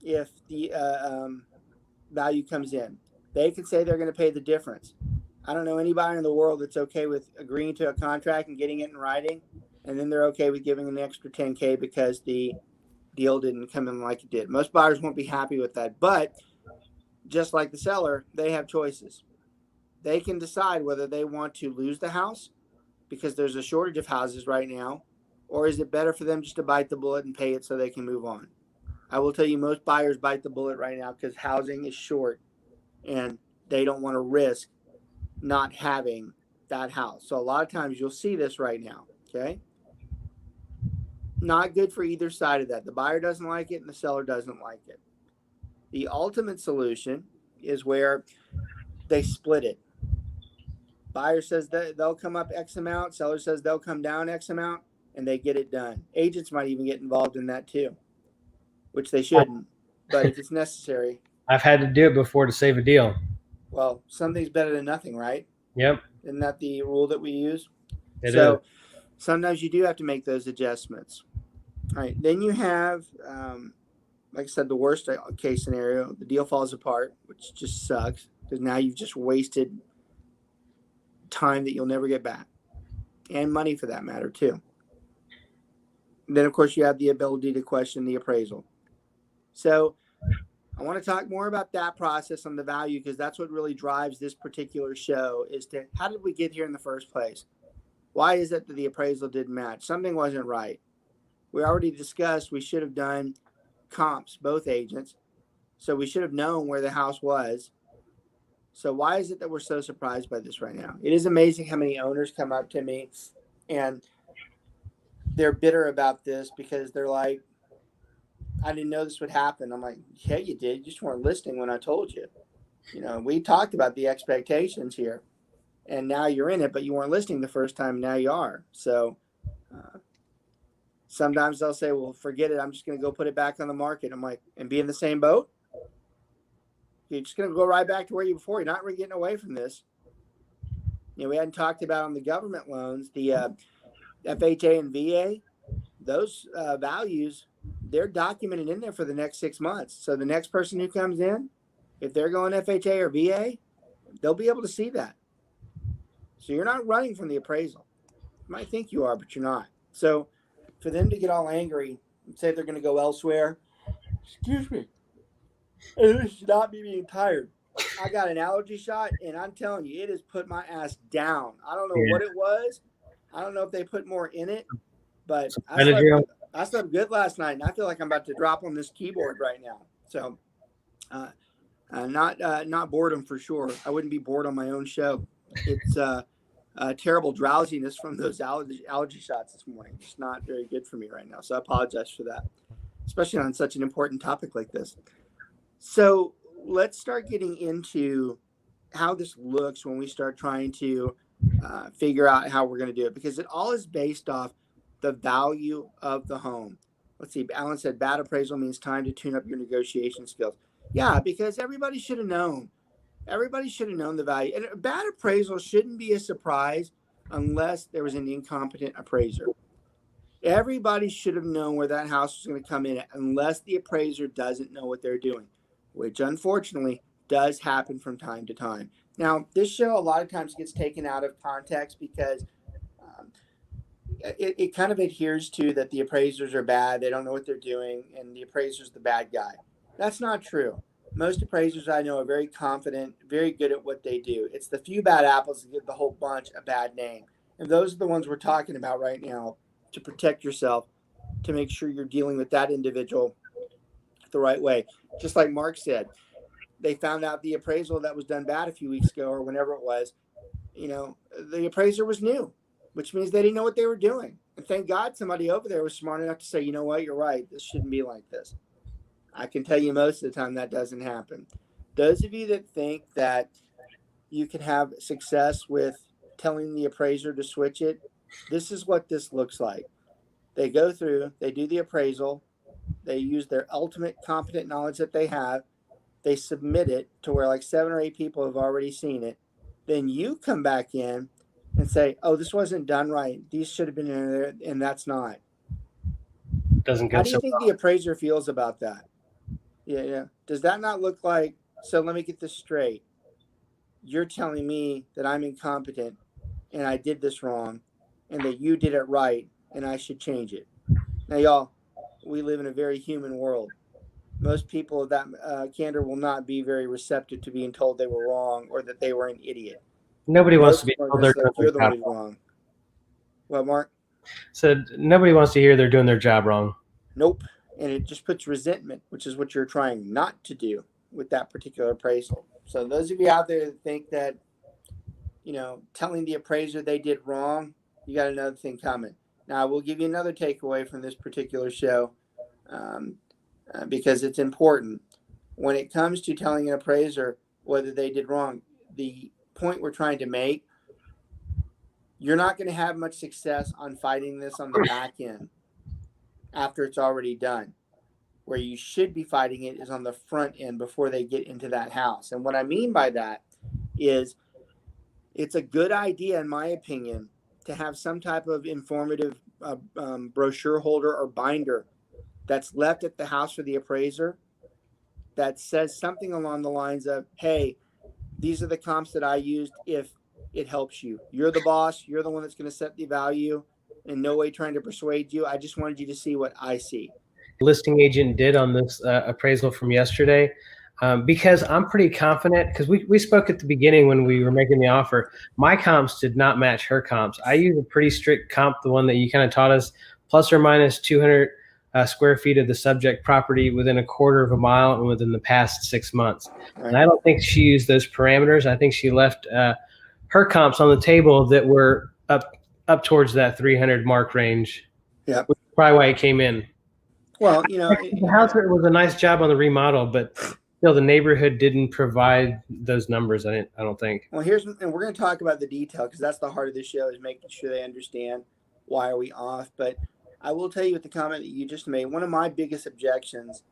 if the value comes in, they can say they're going to pay the difference. I don't know anybody in the world that's okay with agreeing to a contract and getting it in writing, and then they're okay with giving an extra 10K because the deal didn't come in like it did. Most buyers won't be happy with that, but just like the seller, they have choices. They can decide whether they want to lose the house because there's a shortage of houses right now, or is it better for them just to bite the bullet and pay it so they can move on? I will tell you, most buyers bite the bullet right now because housing is short and they don't want to risk not having that house. So a lot of times you'll see this right now, okay? Not good for either side of that. The buyer doesn't like it and the seller doesn't like it. The ultimate solution is where they split it. Buyer says that they'll come up X amount, seller says they'll come down X amount, and they get it done. Agents might even get involved in that too, which they shouldn't, but if it's necessary. I've had to do it before to save a deal. Well, something's better than nothing, right? Yep. Isn't that the rule that we use? It is. Sometimes you do have to make those adjustments. All right. Then you have, like I said, the worst case scenario. The deal falls apart, which just sucks because now you've just wasted time that you'll never get back, and money for that matter too. And then, of course, you have the ability to question the appraisal. So I want to talk more about that process on the value because that's what really drives this particular show is to how did we get here in the first place? Why is it that the appraisal didn't match? Something wasn't right. We already discussed we should have done comps, both agents. So we should have known where the house was. So why is it that we're so surprised by this right now? It is amazing how many owners come up to me and they're bitter about this because they're like, I didn't know this would happen. I'm like, yeah, you did. You just weren't listening when I told you. We talked about the expectations here and now you're in it, but you weren't listening the first time. Now you are. So sometimes they'll say, well, forget it. I'm just going to go put it back on the market. I'm like, and be in the same boat? You're just going to go right back to where you before. You're not really getting away from this. We hadn't talked about on the government loans, the FHA and VA, those values, they're documented in there for the next 6 months. So the next person who comes in, if they're going FHA or VA, they'll be able to see that. So you're not running from the appraisal. You might think you are, but you're not. So for them to get all angry and say they're going to go elsewhere, excuse me, this should not be being tired. I got an allergy shot, and I'm telling you, it has put my ass down. I don't know what it was. I don't know if they put more in it, but I slept good last night, and I feel like I'm about to drop on this keyboard right now. So not boredom for sure. I wouldn't be bored on my own show. It's terrible drowsiness from those allergy shots this morning. It's not very good for me right now, so I apologize for that, especially on such an important topic like this. So let's start getting into how this looks when we start trying to figure out how we're going to do it, because it all is based off the value of the home. Let's see. Alan said bad appraisal means time to tune up your negotiation skills. Yeah, because everybody should have known. Everybody should have known the value. And a bad appraisal shouldn't be a surprise unless there was an incompetent appraiser. Everybody should have known where that house was going to come in at, unless the appraiser doesn't know what they're doing, which unfortunately does happen from time to time. Now, this show a lot of times gets taken out of context because it kind of adheres to that the appraisers are bad, they don't know what they're doing, and the appraiser's the bad guy. That's not true. Most appraisers I know are very confident, very good at what they do. It's the few bad apples that give the whole bunch a bad name. And those are the ones we're talking about right now to protect yourself, to make sure you're dealing with that individual the right way. Just like Mark said, they found out the appraisal that was done bad a few weeks ago or whenever it was, the appraiser was new, which means they didn't know what they were doing. And thank God somebody over there was smart enough to say, you know what, you're right. This shouldn't be like this. I can tell you most of the time that doesn't happen. Those of you that think that you can have success with telling the appraiser to switch it, this is what this looks like. They go through, they do the appraisal, they use their ultimate competent knowledge that they have, they submit it to where like 7 or 8 people have already seen it. Then you come back in and say, oh, this wasn't done right. These should have been in there, and that's not. Doesn't go How do you so think well. the appraiser feels about that? Yeah. Does that not look like, so let me get this straight. You're telling me that I'm incompetent and I did this wrong and that you did it right and I should change it. Now, y'all, we live in a very human world. Most people of that candor will not be very receptive to being told they were wrong or that they were an idiot. Nobody wants to Most be people are told going they're to say, doing you're their the one job who's wrong. wrong. Well, Mark? So nobody wants to hear they're doing their job wrong. Nope. And it just puts resentment, which is what you're trying not to do with that particular appraisal. So those of you out there that think that, telling the appraiser they did wrong, you got another thing coming. Now, I will give you another takeaway from this particular show because it's important. When it comes to telling an appraiser whether they did wrong, the point we're trying to make, you're not going to have much success on fighting this on the back end after it's already done. Where you should be fighting it is on the front end before they get into that house. And what I mean by that is it's a good idea, in my opinion, to have some type of informative brochure holder or binder that's left at the house for the appraiser that says something along the lines of, hey, these are the comps that I used if it helps you. You're the boss. You're the one that's going to set the value. In no way trying to persuade you. I just wanted you to see what I see. Listing agent did on this appraisal from yesterday, because I'm pretty confident, because we spoke at the beginning when we were making the offer. My comps did not match her comps. I use a pretty strict comp, the one that you kind of taught us, plus or minus 200 square feet of the subject property within a quarter of a mile and within the past 6 months. Right. And I don't think she used those parameters. I think she left her comps on the table that were up towards that 300 mark range. Yeah. Which is probably why it came in. Well, the house was a nice job on the remodel, but still the neighborhood didn't provide those numbers. I don't think. Well, and we're going to talk about the detail because that's the heart of the show, is making sure they understand why are we off. But I will tell you with the comment that you just made, one of my biggest objections,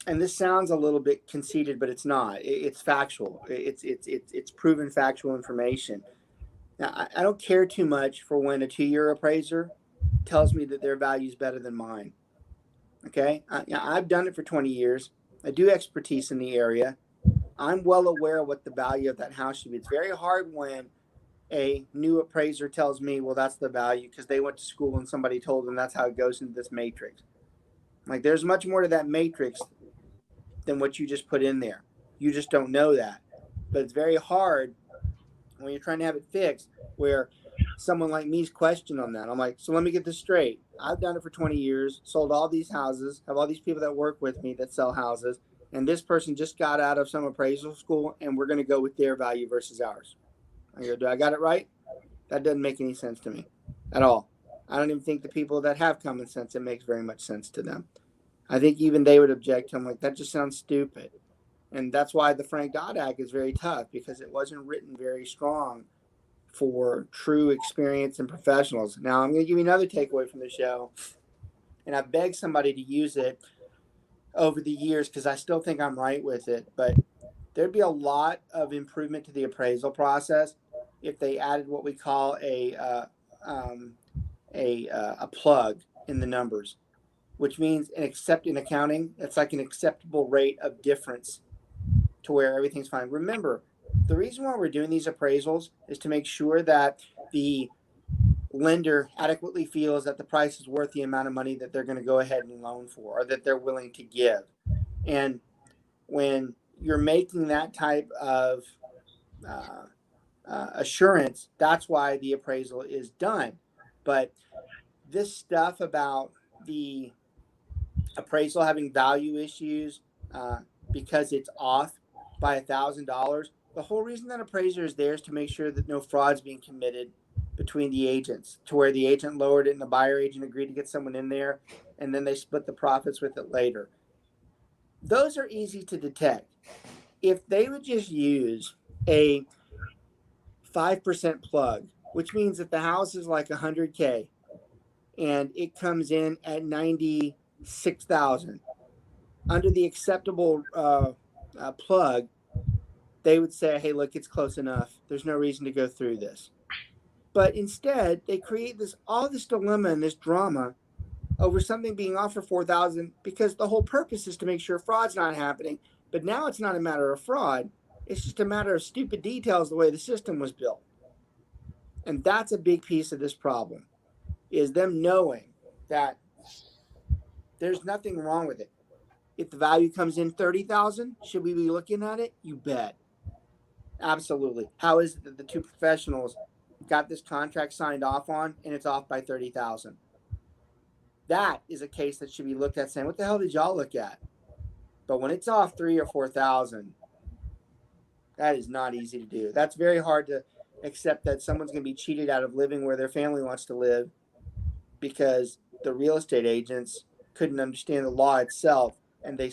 and this sounds a little bit conceited, but it's not. It's factual. It's proven factual information. Now, I don't care too much for when a 2-year appraiser tells me that their value is better than mine. Okay, I've done it for 20 years. I do expertise in the area. I'm well aware of what the value of that house should be. It's very hard when a new appraiser tells me, well, that's the value because they went to school and somebody told them that's how it goes into this matrix. Like, there's much more to that matrix than what you just put in there. You just don't know that. But it's very hard when you're trying to have it fixed where someone like me's questioned on that. I'm like, so let me get this straight. I've done it for 20 years, sold all these houses, have all these people that work with me that sell houses, and this person just got out of some appraisal school, and we're going to go with their value versus ours. I go, do I got it right? That doesn't make any sense to me at all. I don't even think the people that have common sense, it makes very much sense to them. I think even they would object to them, like, that just sounds stupid. And that's why the Frank Dodd Act is very tough, because it wasn't written very strong for true experience and professionals. Now, I'm going to give you another takeaway from the show, and I've begged somebody to use it over the years because I still think I'm right with it, but there'd be a lot of improvement to the appraisal process if they added what we call a plug in the numbers, which means in accounting, it's like an acceptable rate of difference to where everything's fine. Remember, the reason why we're doing these appraisals is to make sure that the lender adequately feels that the price is worth the amount of money that they're going to go ahead and loan for, or that they're willing to give. And when you're making that type of assurance, that's why the appraisal is done. But this stuff about the appraisal having value issues because it's off by $1,000, the whole reason that appraiser is there is to make sure that no fraud's being committed between the agents, to where the agent lowered it and the buyer agent agreed to get someone in there, and then they split the profits with it later. Those are easy to detect. If they would just use a 5% plug, which means that the house is like $100K and it comes in at $96,000 under the acceptable plug, they would say, hey, look, it's close enough. There's no reason to go through this. But instead, they create all this dilemma and this drama over something being offered for $4,000, because the whole purpose is to make sure fraud's not happening. But now it's not a matter of fraud. It's just a matter of stupid details, the way the system was built. And that's a big piece of this problem, is them knowing that there's nothing wrong with it. If the value comes in $30,000, should we be looking at it? You bet. Absolutely. How is it that the two professionals got this contract signed off on and it's off by $30,000? That is a case that should be looked at saying, what the hell did y'all look at? But when it's off $3,000 or $4,000, that is not easy to do. That's very hard to accept, that someone's going to be cheated out of living where their family wants to live because the real estate agents couldn't understand the law itself, and they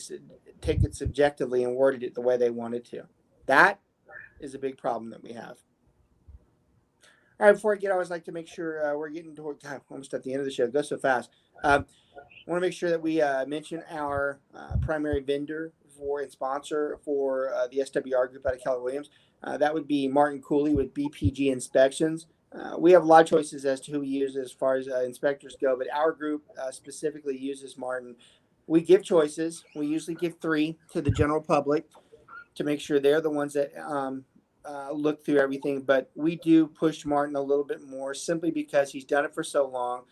take it subjectively and worded it the way they wanted to. That is a big problem that we have. All right, before I always like to make sure we're getting toward time, almost at the end of the show. It goes so fast. I want to make sure that we mention our primary vendor and sponsor for the SWR group out of Keller Williams. That would be Martin Cooley with BPG Inspections. We have a lot of choices as to who we use as far as inspectors go, but our group specifically uses Martin. We give choices. We usually give 3 to the general public to make sure they're the ones that look through everything. But we do push Martin a little bit more, simply because he's done it for so long.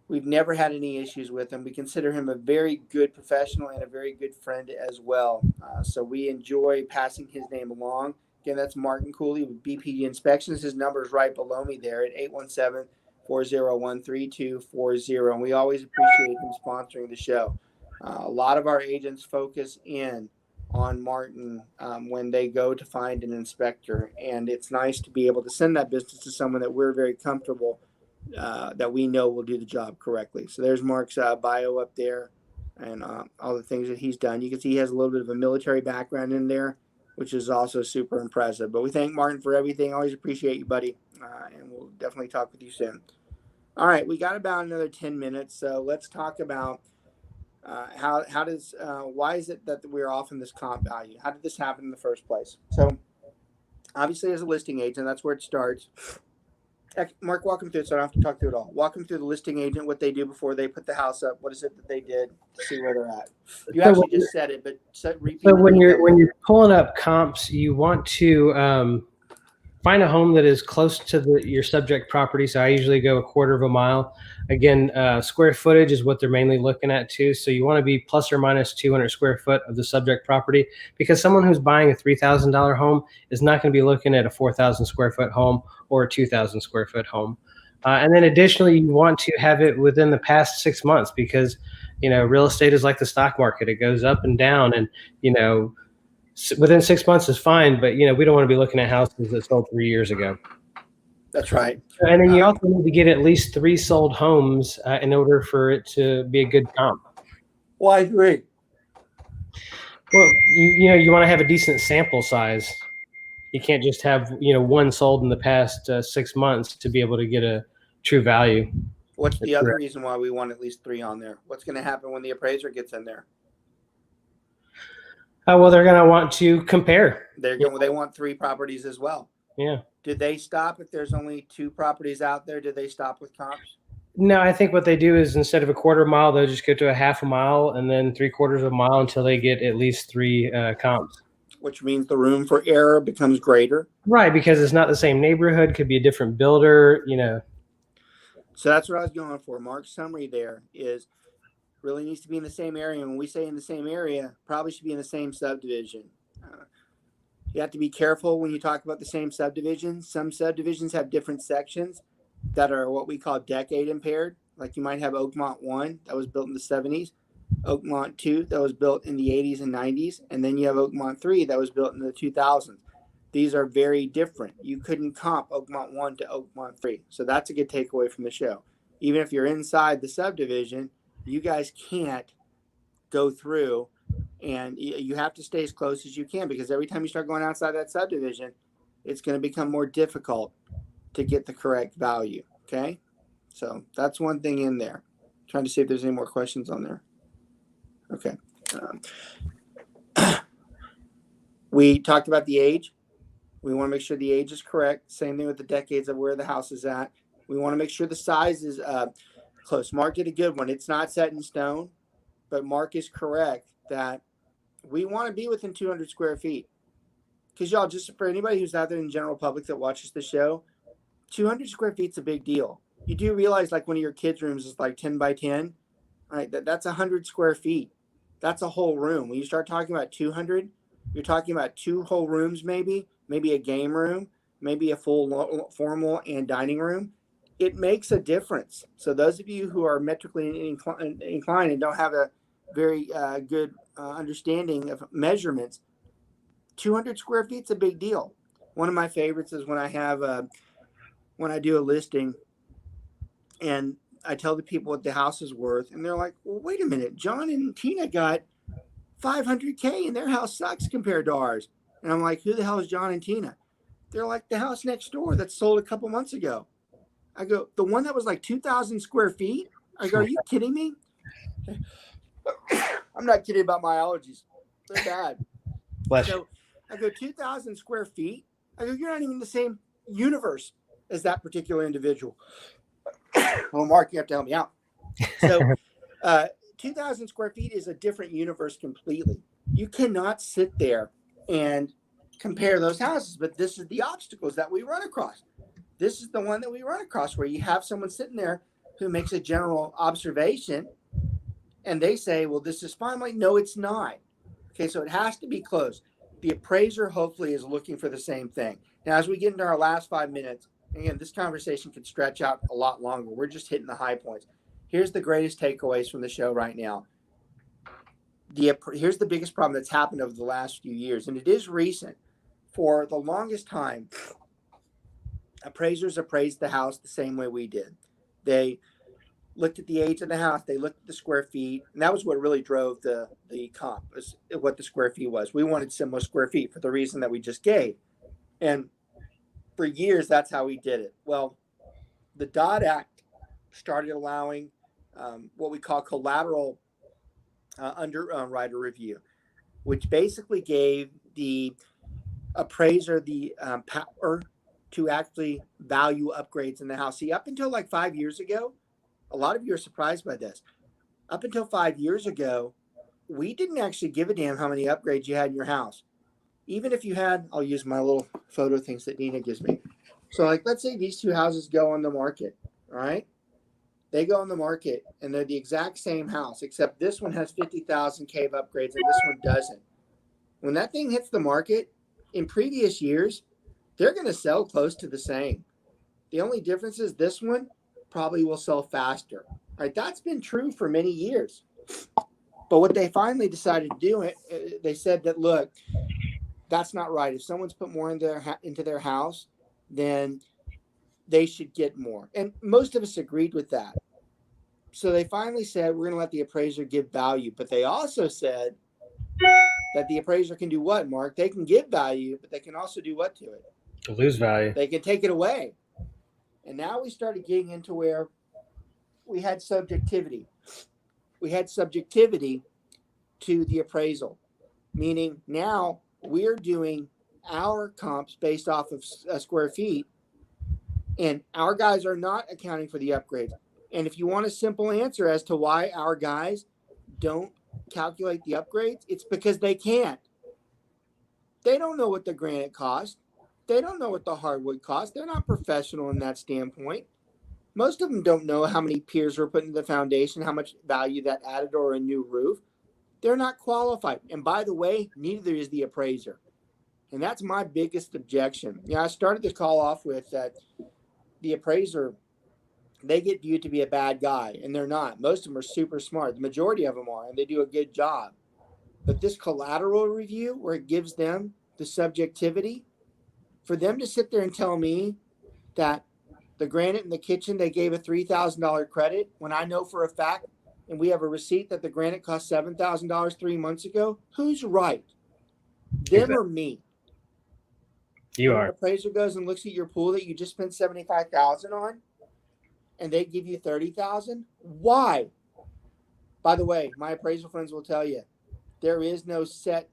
We've never had any issues with him. We consider him a very good professional and a very good friend as well. So we enjoy passing his name along. Again, that's Martin Cooley with BPG Inspections. His number is right below me there at 817-401-3240. And we always appreciate him sponsoring the show. A lot of our agents focus in on Martin when they go to find an inspector. And it's nice to be able to send that business to someone that we're very comfortable that we know will do the job correctly. So there's Mark's bio up there, and all the things that he's done. You can see he has a little bit of a military background in there, which is also super impressive. But we thank Martin for everything. Always appreciate you, buddy. And we'll definitely talk with you soon. All right, we got about another 10 minutes. So let's talk about why is it that we're off in this comp value? How did this happen in the first place? So obviously, as a listing agent, that's where it starts. Mark, walk them through it so I don't have to talk through it all. Walk them through the listing agent, what they do before they put the house up. What is it that they did to see where they're at? You actually just said it, but repeat. So when you're pulling up comps, you want to find a home that is close to your subject property. So I usually go 1/4 mile. Again, square footage is what they're mainly looking at too. So you want to be plus or minus 200 square foot of the subject property, because someone who's buying a $3,000 home is not going to be looking at a 4,000 square foot home or a 2,000 square foot home. And then additionally, you want to have it within the past 6 months, because, real estate is like the stock market. It goes up and down, and, within 6 months is fine, but we don't want to be looking at houses that sold 3 years ago. That's right. And then you also need to get at least 3 sold homes in order for it to be a good comp. Well, I agree. Well, you want to have a decent sample size. You can't just have 1 sold in the past 6 months to be able to get a true value. What's the other reason why we want at least 3 on there? What's going to happen when the appraiser gets in there? Well, they're going to want to compare. They want 3 properties as well. Yeah. Do they stop if there's only 2 properties out there? Do they stop with comps? No, I think what they do is instead of a quarter mile, they'll just go to a half a mile and then 3/4 of a mile until they get at least 3 comps. Which means the room for error becomes greater. Right, because it's not the same neighborhood, could be a different builder, you know. So that's what I was going for. Mark's summary there is really needs to be in the same area. When we say in the same area, probably should be in the same subdivision. You have to be careful when you talk about the same subdivision. Some subdivisions have different sections that are what we call decade impaired. Like you might have Oakmont 1 that was built in the 70s, Oakmont 2 that was built in the 80s and 90s, and then you have Oakmont 3 that was built in the 2000s. These are very different. You couldn't comp Oakmont 1 to Oakmont 3. So that's a good takeaway from the show. Even if you're inside the subdivision, you guys can't go through, and you have to stay as close as you can, because every time you start going outside that subdivision, it's going to become more difficult to get the correct value. Okay. So that's one thing in there. Trying to see if there's any more questions on there. Okay. We talked about the age. We want to make sure the age is correct. Same thing with the decades of where the house is at. We want to make sure the size is close. Mark did a good one. It's not set in stone, but Mark is correct that we want to be within 200 square feet. Because y'all, just for anybody who's out there in the general public that watches the show, 200 square feet is a big deal. You do realize like one of your kids' rooms is like 10 by 10, right? That's 100 square feet. That's a whole room. When you start talking about 200, you're talking about 2 whole rooms, maybe a game room, maybe a full formal and dining room. It makes a difference. So those of you who are metrically inclined and don't have a very good understanding of measurements, 200 square feet is a big deal. One of my favorites is when I do a listing and I tell the people what the house is worth, and they're like, well, wait a minute, John and Tina got $500K and their house sucks compared to ours. And I'm like, who the hell is John and Tina? They're like, the house next door that sold a couple months ago. I go, the one that was like 2,000 square feet? I go, are you kidding me? I'm not kidding about my allergies. They're bad. Bless So I go, 2,000 square feet? I go, you're not even in the same universe as that particular individual. Well, Mark, you have to help me out. So 2,000 square feet is a different universe completely. You cannot sit there and compare those houses, but this is the obstacles that we run across. This is the one that we run across where you have someone sitting there who makes a general observation and they say, well, this is fine. I'm like, no, it's not. Okay, so it has to be close. The appraiser hopefully is looking for the same thing. Now, as we get into our last 5 minutes, again, this conversation could stretch out a lot longer. We're just hitting the high points. Here's the greatest takeaways from the show right now. Here's the biggest problem that's happened over the last few years, and it is recent. For the longest time, appraisers appraised the house the same way we did. They looked at the age of the house, they looked at the square feet, and that was what really drove the comp, was what the square feet was. We wanted similar square feet for the reason that we just gave. And for years, that's how we did it. Well, the Dodd Act started allowing what we call collateral underwriter review, which basically gave the appraiser the power to actually value upgrades in the house. See, up until like 5 years ago, a lot of you are surprised by this. Up until 5 years ago, we didn't actually give a damn how many upgrades you had in your house. Even if you had, I'll use my little photo things that Nina gives me. So like, let's say these 2 houses go on the market, all right? They go on the market and they're the exact same house, except this one has 50,000 cave upgrades and this one doesn't. When that thing hits the market, in previous years, they're going to sell close to the same. The only difference is this one probably will sell faster. All right, that's been true for many years. But what they finally decided to do, they said that, look, that's not right. If someone's put more into their house, then they should get more. And most of us agreed with that. So they finally said, we're going to let the appraiser give value. But they also said that the appraiser can do what, Mark? They can give value, but they can also do what to it? To lose value. They can take it away. And now we started getting into where we had subjectivity. We had subjectivity to the appraisal, meaning now we're doing our comps based off of square feet, and our guys are not accounting for the upgrades. And if you want a simple answer as to why our guys don't calculate the upgrades, it's because they can't. They don't know what the granite cost. They don't know what the hardwood cost. They're not professional in that standpoint. Most of them don't know how many piers were put into the foundation, how much value that added, or a new roof. They're not qualified. And by the way, neither is the appraiser. And that's my biggest objection. I started the call off with that the appraiser, they get viewed to be a bad guy, and they're not. Most of them are super smart. The majority of them are, and they do a good job. But this collateral review, where it gives them the subjectivity, for them to sit there and tell me that the granite in the kitchen, they gave a $3,000 credit, when I know for a fact, and we have a receipt that the granite cost $7,000 3 months ago, who's right? Them or me? You when are. An appraiser goes and looks at your pool that you just spent $75,000 on, and they give you $30,000. Why? By the way, my appraisal friends will tell you there is no set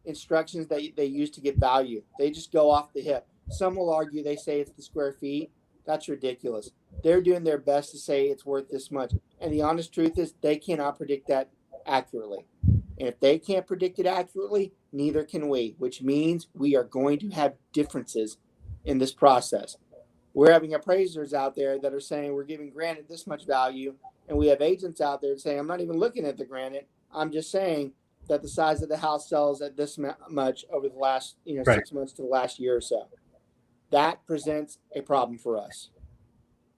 instructions that they use to get value. They just go off the hip. Some will argue, they say it's the square feet. That's ridiculous. They're doing their best to say it's worth this much. And the honest truth is they cannot predict that accurately. And if they can't predict it accurately, neither can we, which means we are going to have differences in this process. We're having appraisers out there that are saying we're giving granite this much value, and we have agents out there saying, I'm not even looking at the granite. I'm just saying that the size of the house sells at this much over the last 6 months to the last year or so. That presents a problem for us.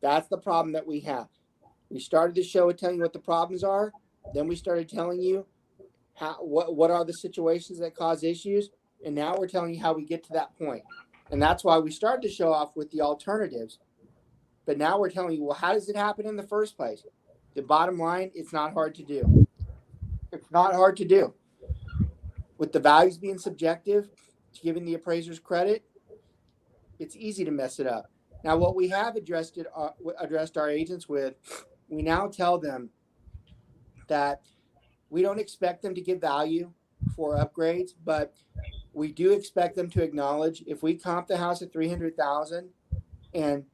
That's the problem that we have. We started the show with telling you what the problems are. Then we started telling you what are the situations that cause issues. And now we're telling you how we get to that point. And that's why we started the show off with the alternatives. But now we're telling you, well, how does it happen in the first place? The bottom line, it's not hard to do. It's not hard to do. With the values being subjective, giving the appraisers credit, it's easy to mess it up. Now, what we have addressed our agents with, we now tell them that we don't expect them to give value for upgrades, but we do expect them to acknowledge if we comp the house at $300,000 and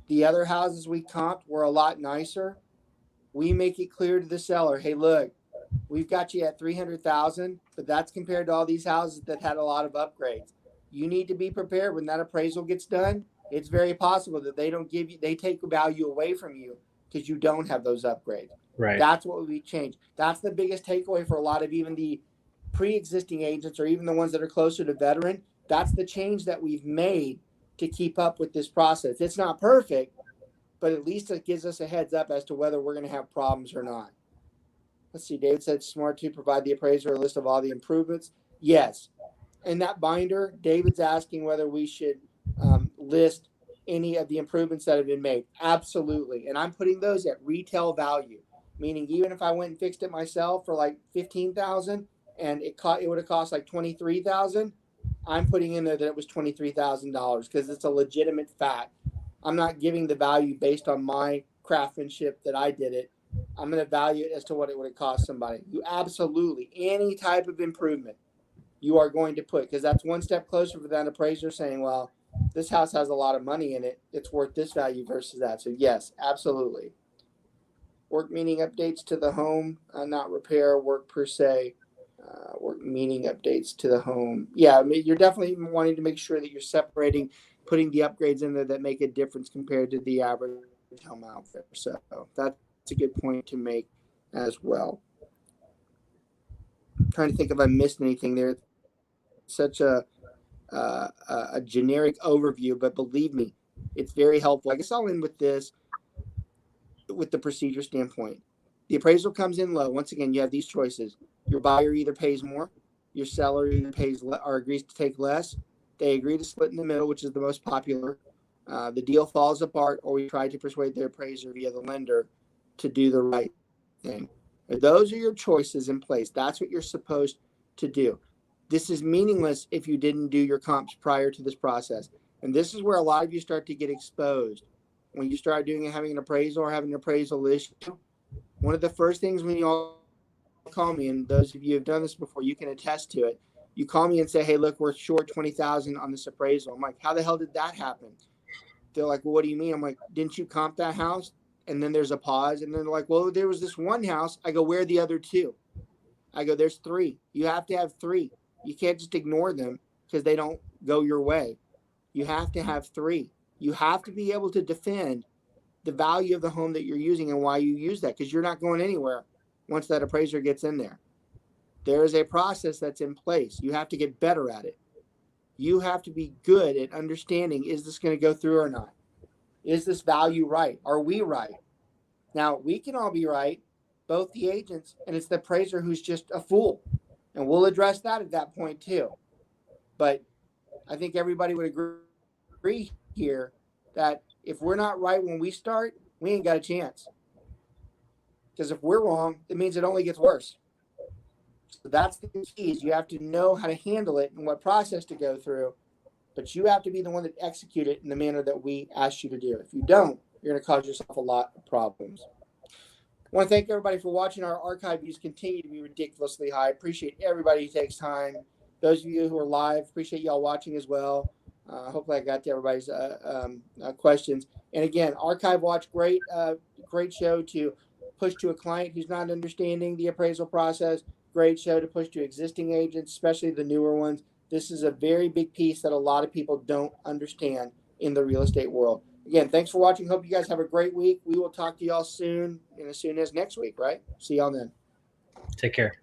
the other houses we comped were a lot nicer, we make it clear to the seller, hey, look, we've got you at $300,000, but that's compared to all these houses that had a lot of upgrades. You need to be prepared when that appraisal gets done. It's very possible that they take value away from you because you don't have those upgrades. Right. That's what we change. That's the biggest takeaway for a lot of even the pre-existing agents or even the ones that are closer to veteran. That's the change that we've made to keep up with this process. It's not perfect, but at least it gives us a heads up as to whether we're going to have problems or not. Let's see. David said, smart to provide the appraiser a list of all the improvements. Yes. In that binder, David's asking whether we should list any of the improvements that have been made. Absolutely. And I'm putting those at retail value, meaning even if I went and fixed it myself for like $15,000 and it would have cost like $23,000, I'm putting in there that it was $23,000 because it's a legitimate fact. I'm not giving the value based on my craftsmanship that I did it. I'm going to value it as to what it would have cost somebody. You absolutely, any type of improvement you are going to put, because that's one step closer for that appraiser saying, well, this house has a lot of money in it. It's worth this value versus that. So yes, absolutely. Work meaning updates to the home, not repair work per se. Work meaning updates to the home. Yeah, I mean, you're definitely wanting to make sure that you're separating, putting the upgrades in there that make a difference compared to the average home out there. So that's a good point to make as well. I'm trying to think if I missed anything there. Such a generic overview, but believe me, it's very helpful. I guess I'll end with this, with the procedure standpoint. The appraisal comes in low. Once again, you have these choices. Your buyer either pays more, your seller either pays or agrees to take less. They agree to split in the middle, which is the most popular. The deal falls apart, or we try to persuade the appraiser via the lender to do the right thing. If those are your choices in place. That's what you're supposed to do. This is meaningless if you didn't do your comps prior to this process. And this is where a lot of you start to get exposed. When you start having an appraisal or having an appraisal issue, one of the first things when you all call me, and those of you who have done this before, you can attest to it. You call me and say, hey, look, we're short 20,000 on this appraisal. I'm like, how the hell did that happen? They're like, well, what do you mean? I'm like, didn't you comp that house? And then there's a pause. And then they're like, well, there was this one house. I go, where are the other two? I go, there's three. You have to have three. You can't just ignore them because they don't go your way. You have to have three. You have to be able to defend the value of the home that you're using and why you use that, because you're not going anywhere once that appraiser gets in there. There is a process that's in place. You have to get better at it. You have to be good at understanding, is this going to go through or not? Is this value right? Are we right? Now, we can all be right, both the agents, and it's the appraiser who's just a fool. And we'll address that at that point too. But I think everybody would agree here that if we're not right when we start, we ain't got a chance. Because if we're wrong, it means it only gets worse. So that's the key, is you have to know how to handle it and what process to go through, but you have to be the one that execute it in the manner that we asked you to do. If you don't, you're going to cause yourself a lot of problems. I want to thank everybody for watching. Our archive views continue to be ridiculously high. Appreciate everybody who takes time. Those of you who are live, appreciate y'all watching as well. Hopefully I got to everybody's questions. And again, archive watch, great show to push to a client who's not understanding the appraisal process. Great show to push to existing agents, especially the newer ones. This is a very big piece that a lot of people don't understand in the real estate world. Again, thanks for watching. Hope you guys have a great week. We will talk to y'all soon, and as soon as next week, right? See y'all then. Take care.